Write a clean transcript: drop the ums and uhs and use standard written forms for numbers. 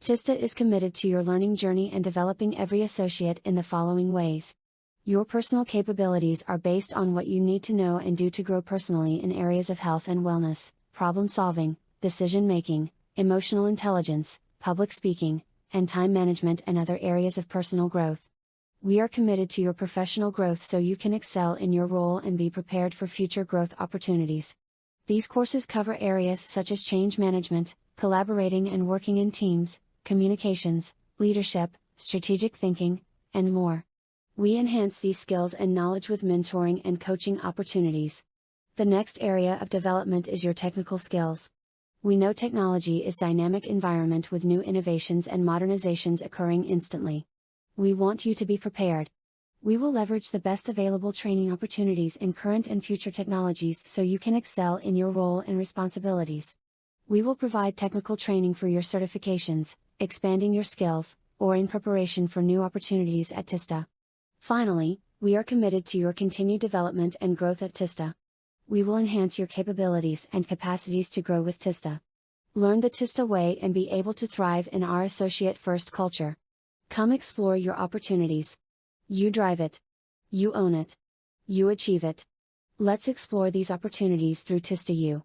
TISTA is committed to your learning journey and developing every associate in the following ways. Your personal capabilities are based on what you need to know and do to grow personally in areas of health and wellness, problem solving, decision making, emotional intelligence, public speaking, and time management and other areas of personal growth. We are committed to your professional growth so you can excel in your role and be prepared for future growth opportunities. These courses cover areas such as change management, collaborating and working in teams, communications, leadership, strategic thinking, and more. We enhance these skills and knowledge with mentoring and coaching opportunities. The next area of development is your technical skills. We know technology is a dynamic environment with new innovations and modernizations occurring instantly. We want you to be prepared. We will leverage the best available training opportunities in current and future technologies so you can excel in your role and responsibilities. We will provide technical training for your certifications, expanding your skills, or in preparation for new opportunities at TISTA. Finally, we are committed to your continued development and growth at TISTA. We will enhance your capabilities and capacities to grow with TISTA. Learn the TISTA way and be able to thrive in our associate-first culture. Come explore your opportunities. You drive it. You own it. You achieve it. Let's explore these opportunities through TISTA U.